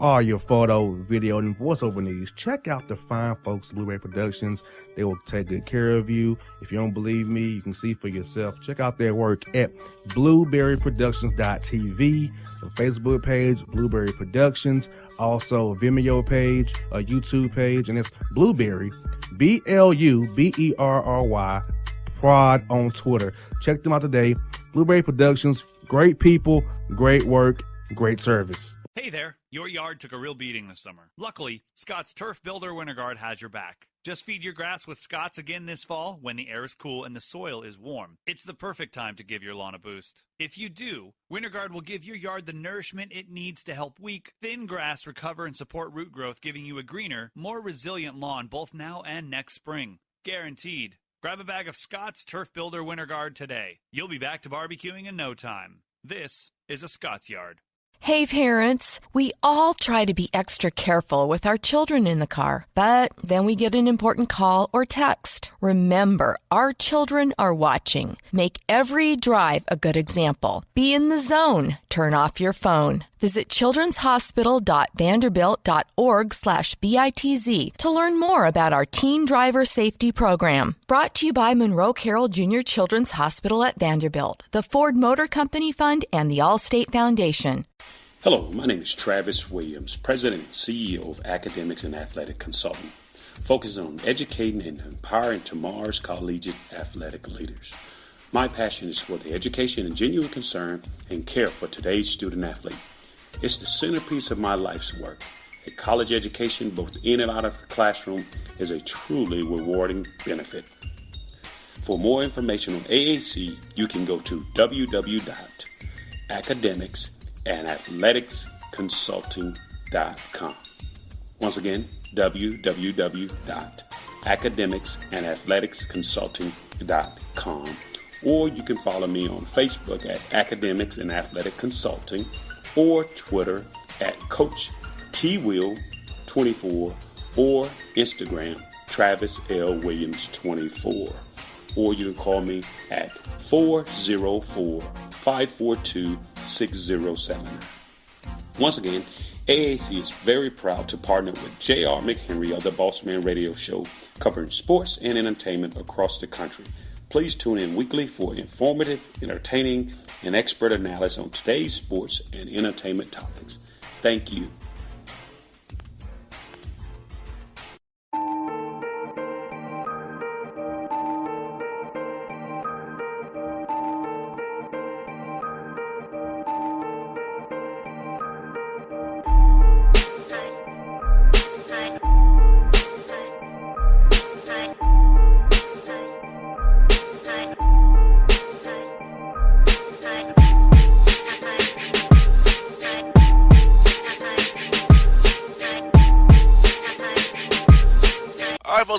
all your photo, video, and voiceover needs, check out the fine folks at Blueberry Productions. They will take good care of you. If you don't believe me, you can see for yourself. Check out their work at blueberryproductions.tv, the Facebook page, Blueberry Productions, also a Vimeo page, a YouTube page, and it's Blueberry, BLUBERRY, Prod on Twitter. Check them out today. Blueberry Productions, great people, great work, great service. Hey there, your yard took a real beating this summer. Luckily, Scott's Turf Builder Winter Guard has your back. Just feed your grass with Scott's again this fall when the air is cool and the soil is warm. It's the perfect time to give your lawn a boost. If you do, Winter Guard will give your yard the nourishment it needs to help weak, thin grass recover and support root growth, giving you a greener, more resilient lawn both now and next spring. Guaranteed. Grab a bag of Scott's Turf Builder Winter Guard today. You'll be back to barbecuing in no time. This is a Scott's Yard. Hey parents, we all try to be extra careful with our children in the car, but then we get an important call or text. Remember, our children are watching. Make every drive a good example. Be in the zone. Turn off your phone. Visit childrenshospital.vanderbilt.org/BITZ to learn more about our teen driver safety program. Brought to you by Monroe Carroll Jr. Children's Hospital at Vanderbilt, the Ford Motor Company Fund, and the Allstate Foundation. Hello, my name is Travis Williams, President and CEO of Academics and Athletic Consulting, focusing on educating and empowering tomorrow's collegiate athletic leaders. My passion is for the education and genuine concern and care for today's student athlete. It's the centerpiece of my life's work. A college education, both in and out of the classroom, is a truly rewarding benefit. For more information on AAC, you can go to www.academicsandathleticsconsulting.com. Once again, www.academicsandathleticsconsulting.com. Or you can follow me on Facebook at Academics and Athletic Consulting, or Twitter at Coach TWill24, or Instagram Travis L. Williams 24. Or you can call me at 404-542-6079. Once again, AAC is very proud to partner with J.R. McHenry of the Bossman Radio Show, covering sports and entertainment across the country. Please tune in weekly for informative, entertaining, and expert analysis on today's sports and entertainment topics. Thank you.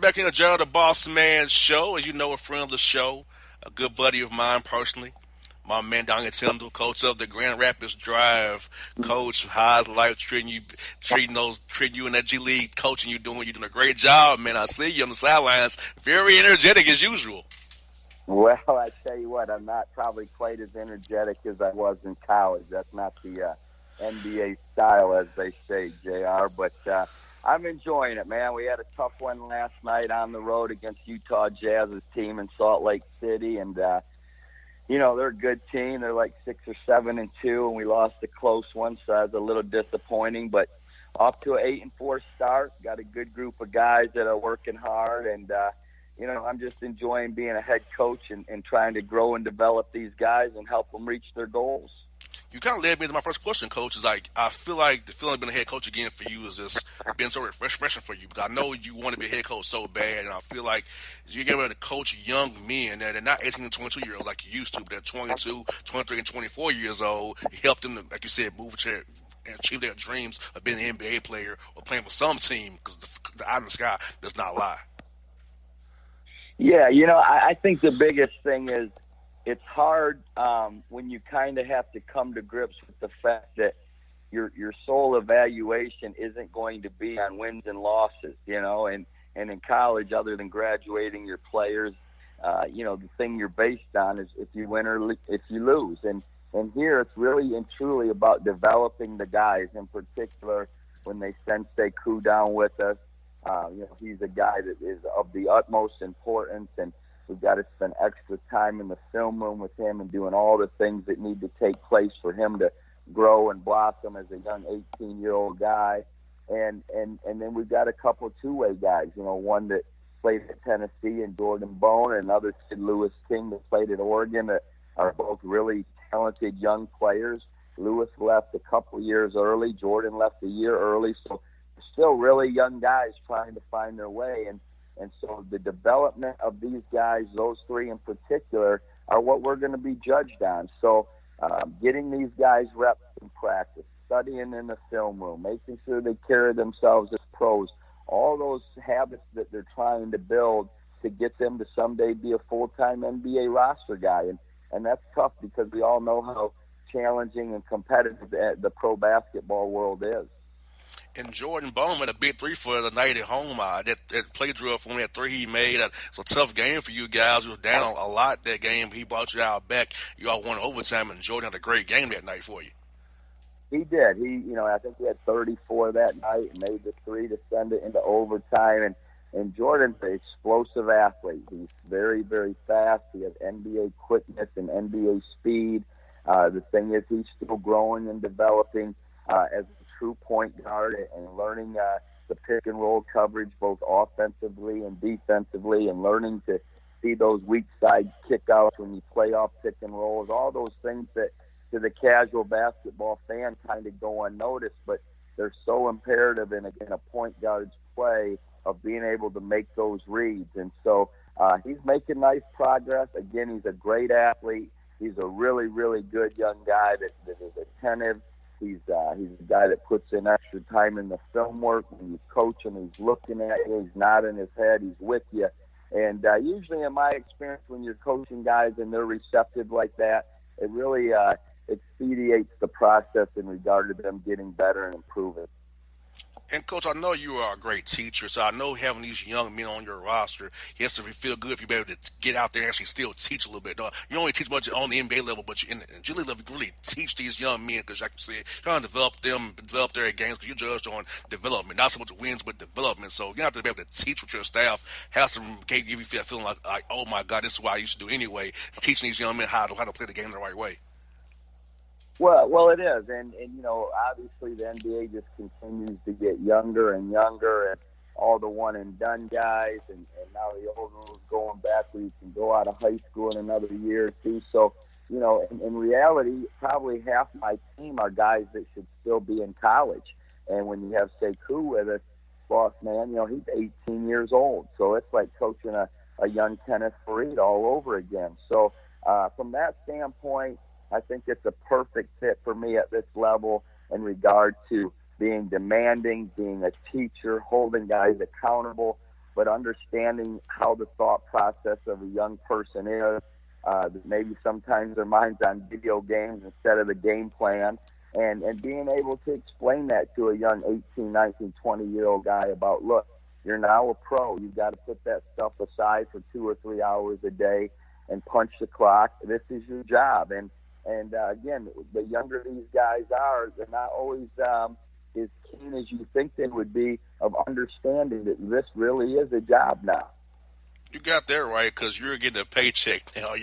Back in the Gerald the Bossman show. As you know, a friend of the show, a good buddy of mine personally, my man Donnie Tyndall, coach of the Grand Rapids Drive. Coach, how's life treating you in that G League coaching you're doing a great job, man. I see you on the sidelines, very energetic as usual. Well, I tell you what, I'm not probably quite as energetic as I was in college. That's not the NBA style, as they say, JR, but I'm enjoying it, man. We had a tough one last night on the road against Utah Jazz's team in Salt Lake City, and they're a good team. They're like 6 or 7-2, and we lost a close one, so that was a little disappointing. But off to an 8-4 start. Got a good group of guys that are working hard, and I'm just enjoying being a head coach and trying to grow and develop these guys and help them reach their goals. You kind of led me to my first question, Coach. Is like, I feel like the feeling of being a head coach again for you is just been so refreshing for you. Because I know you want to be a head coach so bad, and I feel like you're getting ready to coach young men that are not 18 and 22-year-olds like you used to, but they're 22, 23, and 24 years old. You help them to, like you said, move and achieve their dreams of being an NBA player or playing for some team, because the eye in the sky does not lie. Yeah, I think the biggest thing is it's hard when you kind of have to come to grips with the fact that your sole evaluation isn't going to be on wins and losses, and in college, other than graduating your players, the thing you're based on is if you win or if you lose. And here it's really and truly about developing the guys, in particular when they send Sekou down with us. He's a guy that is of the utmost importance, and we've got to spend extra time in the film room with him and doing all the things that need to take place for him to grow and blossom as a young 18-year-old guy. And then we've got a couple two-way guys, one that played at Tennessee and Jordan Bone, and another kid, Lewis King, that played at Oregon, that are both really talented young players. Lewis left a couple years early. Jordan left a year early. So still really young guys trying to find their way. And so the development of these guys, those three in particular, are what we're going to be judged on. So getting these guys reps in practice, studying in the film room, making sure they carry themselves as pros, all those habits that they're trying to build to get them to someday be a full-time NBA roster guy. And that's tough because we all know how challenging and competitive the pro basketball world is. And Jordan Bowman, a big three for the night at home. That play drill for him, that three he made. It's a tough game for you guys. You were down a lot that game. He brought you out back. You all won overtime, and Jordan had a great game that night for you. He did. I think he had 34 that night and made the three to send it into overtime. And Jordan's an explosive athlete. He's very, very fast. He has NBA quickness and NBA speed. The thing is, he's still growing and developing as a true point guard and learning the pick and roll coverage both offensively and defensively, and learning to see those weak side kickouts when you play off pick and rolls. All those things that to the casual basketball fan kind of go unnoticed, but they're so imperative in a point guard's play of being able to make those reads. And so he's making nice progress. Again, he's a great athlete. He's a really, really good young guy that is attentive. He's a guy that puts in extra time in the film work. When you coach him, he's looking at you, he's nodding his head, he's with you. And usually in my experience, when you're coaching guys and they're receptive like that, it really expedites the process in regard to them getting better and improving. And, Coach, I know you are a great teacher, so I know having these young men on your roster, yes, to feel good if you're able to get out there and actually still teach a little bit. You only teach much on the NBA level, but in the G League level, you can really teach these young men because, like you said, trying to develop their games because you're judged on development, not so much wins, but development. So you have to be able to teach with your staff, have some give you that feeling like, oh, my God, this is what I used to do anyway, teaching these young men how to play the game the right way. Well, it is, and obviously the NBA just continues to get younger and younger, and all the one and done guys, and now the old rules going back where you can go out of high school in another year or two. So, in reality, probably half my team are guys that should still be in college. And when you have Sekou with us, Bossman, he's 18 years old, so it's like coaching a young Kenneth Faried all over again. So from that standpoint, I think it's a perfect fit for me at this level in regard to being demanding, being a teacher, holding guys accountable, but understanding how the thought process of a young person is. Maybe sometimes their mind's on video games instead of the game plan, and being able to explain that to a young 18, 19, 20-year-old guy about, look, you're now a pro. You've got to put that stuff aside for 2 or 3 hours a day and punch the clock. This is your job. And again, the younger these guys are, they're not always as keen as you think they would be of understanding that this really is a job now. You got that right, because you're getting a paycheck now.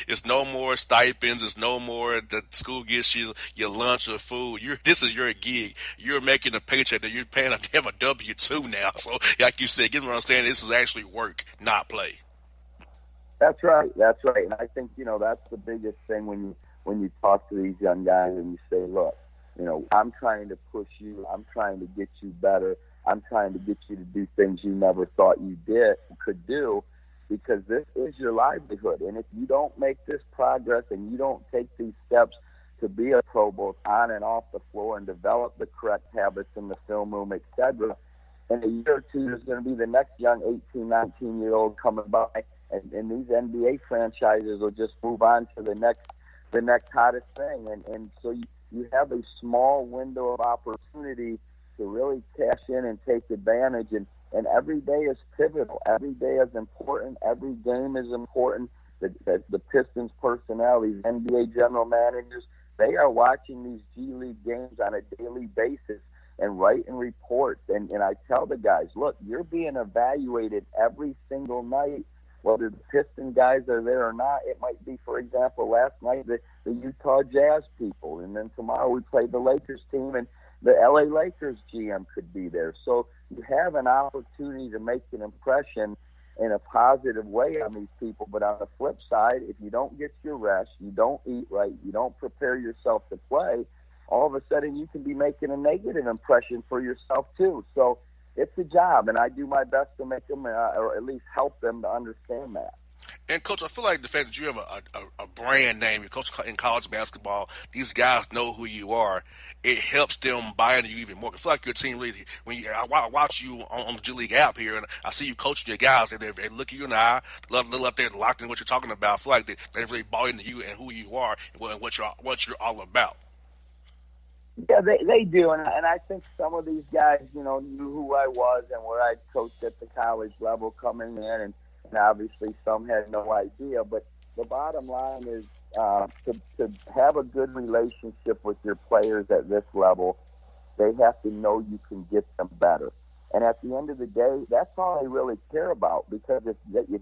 It's no more stipends. It's no more the school gets you your lunch or food. This is your gig. You're making a paycheck that you're paying to have a W-2 now. So, like you said, get me understand, this is actually work, not play. That's right. And I think, that's the biggest thing when you talk to these young guys and you say, look, I'm trying to push you. I'm trying to get you better. I'm trying to get you to do things you never thought you could do, because this is your livelihood. And if you don't make this progress and you don't take these steps to be a pro both on and off the floor and develop the correct habits in the film room, etc., in a year or two, there's going to be the next young 18, 19-year-old coming by, and these NBA franchises will just move on to the next hottest thing. And so you have a small window of opportunity to really cash in and take advantage. And every day is pivotal. Every day is important. Every game is important. The Pistons personnel, these NBA general managers, they are watching these G League games on a daily basis. and writing reports. And I tell the guys, look, you're being evaluated every single night, whether the Piston guys are there or not. It might be, for example, last night, the Utah Jazz people, and then tomorrow we play the Lakers team, and the LA Lakers GM could be there. So you have an opportunity to make an impression in a positive way on these people. But on the flip side, if you don't get your rest, you don't eat right, you don't prepare yourself to play, all of a sudden you can be making a negative impression for yourself too. So it's a job, and I do my best to make them, or at least help them to understand that. And, Coach, I feel like the fact that you have a brand name, you coach in college basketball, these guys know who you are. It helps them buy into you even more. I feel like your team really, I watch you on the G League app here, and I see you coaching your guys, they look at you in the eye, little up there locked in what you're talking about. I feel like they really bought into you and who you are and what you're all about. Yeah, they do, and I think some of these guys, knew who I was and where I coached at the college level coming in, and obviously some had no idea. But the bottom line is to have a good relationship with your players at this level, they have to know you can get them better. And at the end of the day, that's all they really care about, because if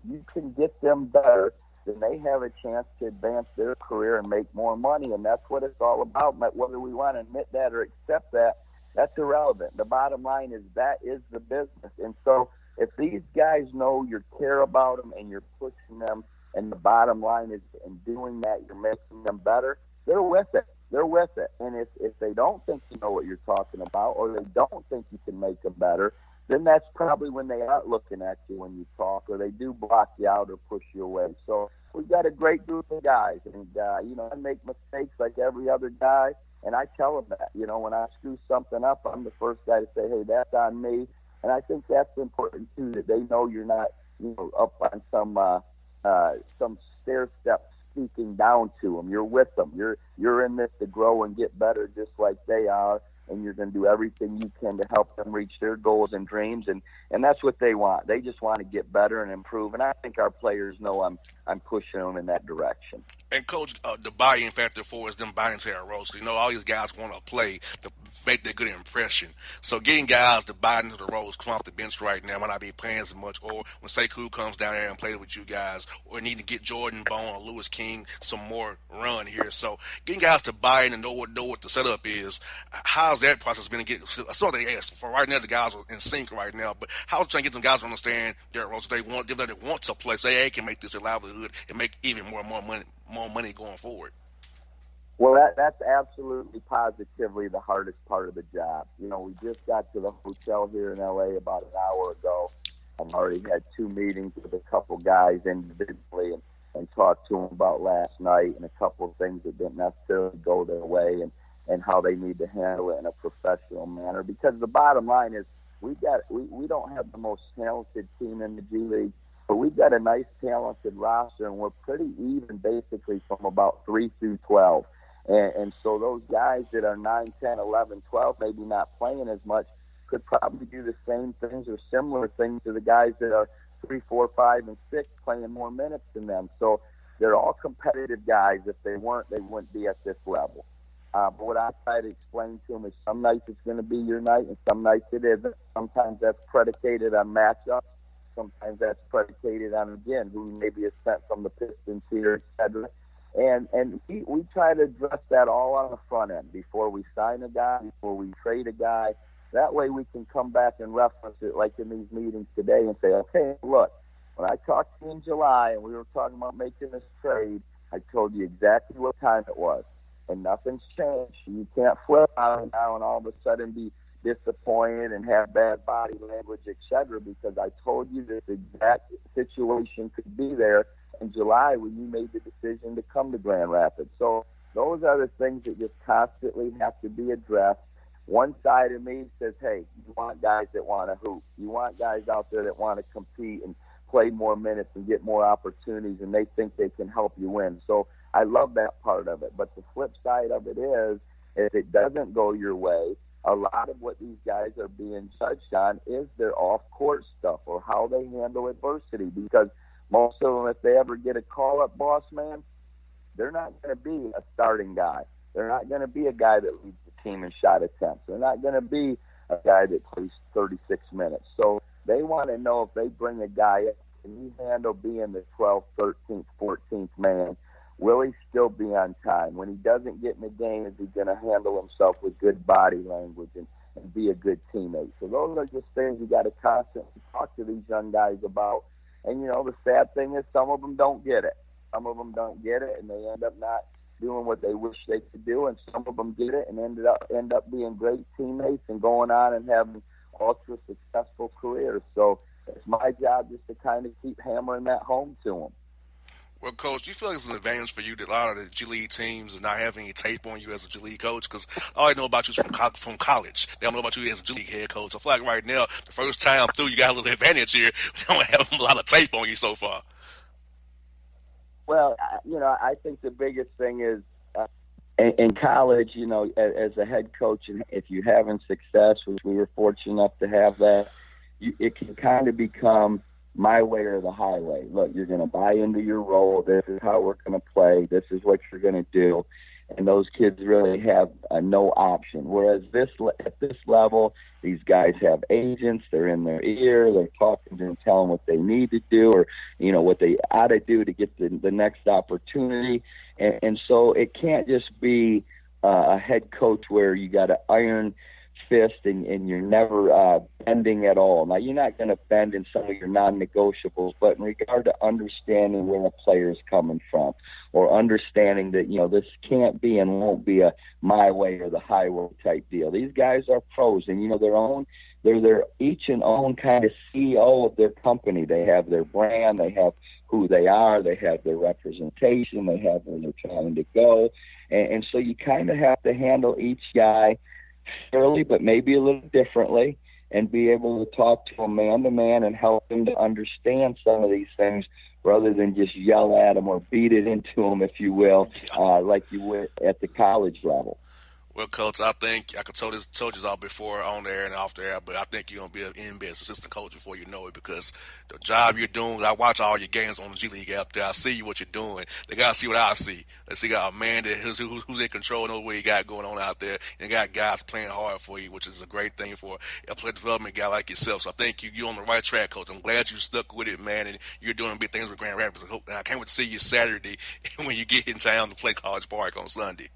you can get them better, then they have a chance to advance their career and make more money. And that's what it's all about. Whether we want to admit that or accept that, that's irrelevant. The bottom line is that is the business. And so if these guys know you care about them and you're pushing them, and the bottom line is in doing that, you're making them better, they're with it. They're with it. And if they don't think you know what you're talking about, or they don't think you can make them better, then that's probably when they aren't looking at you when you talk, or they do block you out or push you away. So we've got a great group of guys, and I make mistakes like every other guy, and I tell them that. When I screw something up, I'm the first guy to say, hey, that's on me. And I think that's important too, that they know you're not up on some stair step speaking down to them. You're with them. You're in this to grow and get better just like they are, and you're going to do everything you can to help them reach their goals and dreams, and that's what they want. They just want to get better and improve, and I think our players know I'm pushing them in that direction. And, Coach, the buy-in factor for is them buying into our roles. All these guys want to play to make that good impression. So getting guys to buy into the roles, come off the bench right now, might not be playing as much, or when Sekou comes down there and plays with you guys, or need to get Jordan Bone or Lewis King some more run here. So getting guys to buy in and know what the setup is, how's that process been to get? I saw they asked for right now, the guys are in sync right now, but how's trying to get them guys to understand their roles? They want to play, say, hey, can make this their livelihood and make even more money going forward. Well, that's absolutely positively the hardest part of the job. We just got to the hotel here in LA about an hour ago. I've already had 2 meetings with a couple guys individually and talked to them about last night and a couple of things that didn't necessarily go their way and how they need to handle it in a professional manner. Because the bottom line is we don't have the most talented team in the G League, but we've got a nice talented roster, and we're pretty even basically from about 3 through 12. And so those guys that are 9, 10, 11, 12, maybe not playing as much, could probably do the same things or similar things to the guys that are 3, 4, 5, and 6 playing more minutes than them. So they're all competitive guys. If they weren't, they wouldn't be at this level. But what I try to explain to them is some nights it's going to be your night and some nights it isn't. Sometimes that's predicated on matchups. Sometimes that's predicated on, again, who maybe is sent from the Pistons here, et cetera. And we try to address that all on the front end before we sign a guy, before we trade a guy. That way we can come back and reference it like in these meetings today and say, okay, look, when I talked to you in July and we were talking about making this trade, I told you exactly what time it was. And nothing's changed. You can't flip out now and all of a sudden be disappointed and have bad body language, et cetera, because I told you this exact situation could be there in July when you made the decision to come to Grand Rapids. So those are the things that just constantly have to be addressed. One side of me says, hey, you want guys that want to hoop. You want guys out there that want to compete and play more minutes and get more opportunities, and they think they can help you win. So I love that part of it. But the flip side of it is, if it doesn't go your way, a lot of what these guys are being judged on is their off-court stuff or how they handle adversity, because most of them, if they ever get a call-up Bossman, they're not going to be a starting guy. They're not going to be a guy that leads the team in shot attempts. They're not going to be a guy that plays 36 minutes. So they want to know if they bring a guy up, can he handle being the 12th, 13th, 14th man? Will he still be on time? When he doesn't get in the game, is he going to handle himself with good body language and be a good teammate? So those are just things you got to constantly talk to these young guys about. And, the sad thing is some of them don't get it. Some of them don't get it, and they end up not doing what they wish they could do. And some of them get it and end up being great teammates and going on and having ultra successful careers. So it's my job just to kind of keep hammering that home to them. Well, Coach, do you feel like it's an advantage for you that a lot of the G League teams are not having any tape on you as a G League coach? Because all I know about you is from college. They don't know about you as a G League head coach. I feel like right now, the first time through, you got a little advantage here. We don't have a lot of tape on you so far. Well, I think the biggest thing is in college, as a head coach, and if you're having success, which we were fortunate enough to have that, it can kind of become my way or the highway. Look, you're going to buy into your role. This is how we're going to play. This is what you're going to do. And those kids really have no option. Whereas at this level, these guys have agents. They're in their ear. They're talking to them, telling them what they need to do or, what they ought to do to get the next opportunity. And so it can't just be a head coach where you got an iron fist and you're never bending at all. Now, you're not going to bend in some of your non-negotiables, but in regard to understanding where a player is coming from or understanding that, this can't be and won't be a my way or the highway type deal. These guys are pros and, they're each and own kind of CEO of their company. They have their brand, they have who they are, they have their representation, they have where they're trying to go. And so you kind of have to handle each guy fairly, but maybe a little differently, and be able to talk to them man to man and help them to understand some of these things rather than just yell at them or beat it into them, if you will, like you would at the college level. Well, Coach, I think I could told you all before on there and off there, but I think you're going to be an NBA assistant coach before you know it because the job you're doing, I watch all your games on the G League app there. I see what you're doing. They got to see what I see. They see got a man who's in control, knows what you got going on out there, and got guys playing hard for you, which is a great thing for a player development guy like yourself. So I think you're on the right track, Coach. I'm glad you stuck with it, man, and you're doing big things with Grand Rapids. I can't wait to see you Saturday when you get in town to play College Park on Sunday.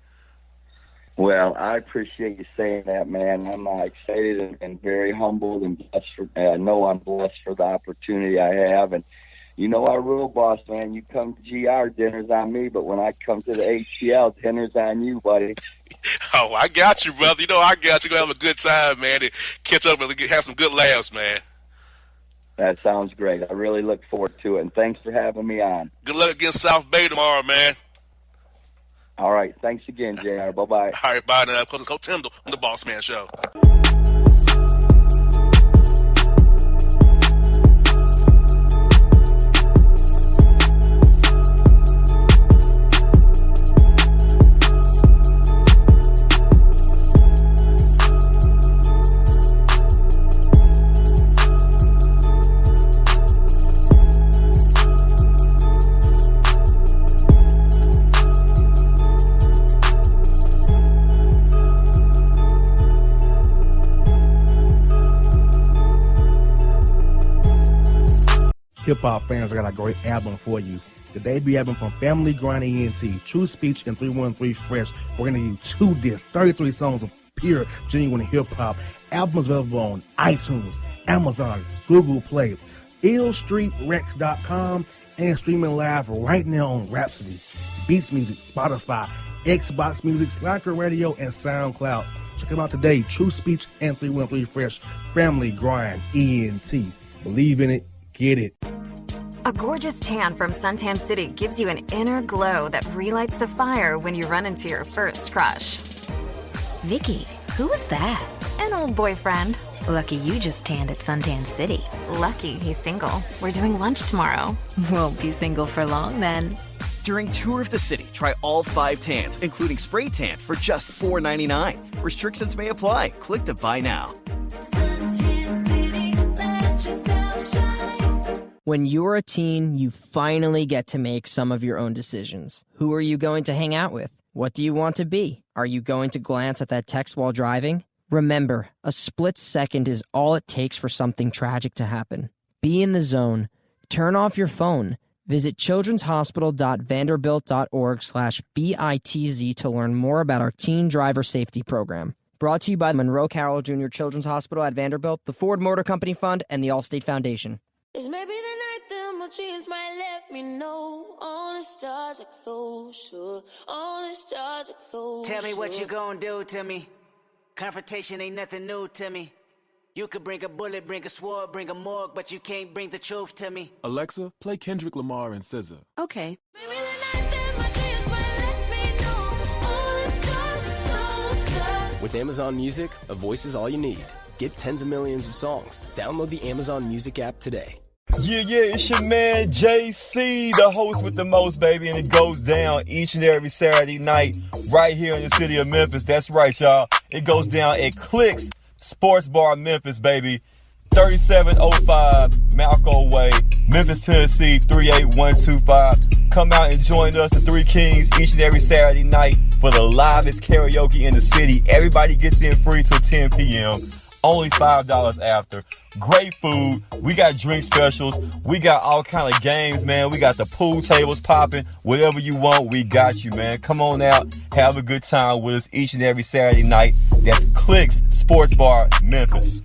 Well, I appreciate you saying that, man. I'm excited and very humbled and blessed. I know I'm blessed for the opportunity I have. And you know our rule, boss, man. You come to GR, dinner's on me. But when I come to the ATL, dinner's on you, buddy. Oh, I got you, brother. I got you. Going to have a good time, man, and catch up and have some good laughs, man. That sounds great. I really look forward to it. And thanks for having me on. Good luck against South Bay tomorrow, man. All right. Thanks again, JR. Bye-bye. All right, bye now. Coach Tyndall on the Bossman Show. Hip-hop fans, I got a great album for you. The debut album from Family Grind ENT, True Speech and 313 Fresh. We're going to give you 2 discs, 33 songs of pure, genuine hip-hop. Albums available on iTunes, Amazon, Google Play, illstreetrex.com, and streaming live right now on Rhapsody, Beats Music, Spotify, Xbox Music, Slacker Radio, and SoundCloud. Check them out today, True Speech and 313 Fresh, Family Grind ENT. Believe in it, get it. A gorgeous tan from Suntan City gives you an inner glow that relights the fire when you run into your first crush. Vicky, who was that? An old boyfriend. Lucky you just tanned at Suntan City. Lucky he's single. We're doing lunch tomorrow. Won't be single for long then. During Tour of the City, try all 5 tans, including spray tan, for just $4.99. Restrictions may apply. Click to buy now. Suntan City, let yourself shine. When you're a teen, you finally get to make some of your own decisions. Who are you going to hang out with? What do you want to be? Are you going to glance at that text while driving? Remember, a split second is all it takes for something tragic to happen. Be in the zone. Turn off your phone. Visit childrenshospital.vanderbilt.org/BITZ to learn more about our teen driver safety program. Brought to you by Monroe Carroll Jr. Children's Hospital at Vanderbilt, the Ford Motor Company Fund, and the Allstate Foundation. It's maybe the night that my dreams might let me know. All the stars are closer. All the stars are closer. Tell me what you gonna do to me. Confrontation ain't nothing new to me. You could bring a bullet, bring a sword, bring a morgue, but you can't bring the truth to me. Alexa, play Kendrick Lamar and SZA. Okay. Maybe the night that my dreams might let me know. All the stars are closer. With Amazon Music, a voice is all you need. Get tens of millions of songs. Download the Amazon Music app today. Yeah, it's your man JC, the host with the most, baby, and it goes down each and every Saturday night right here in the city of Memphis. That's right, y'all. It goes down at Clicks Sports Bar Memphis, baby. 3705 Malco Way, Memphis, Tennessee, 38125. Come out and join us, the Three Kings, each and every Saturday night for the livest karaoke in the city. Everybody gets in free till 10 p.m. Only $5 after. Great food. We got drink specials. We got all kind of games, man. We got the pool tables popping. Whatever you want, we got you, man. Come on out. Have a good time with us each and every Saturday night. That's Clicks Sports Bar, Memphis.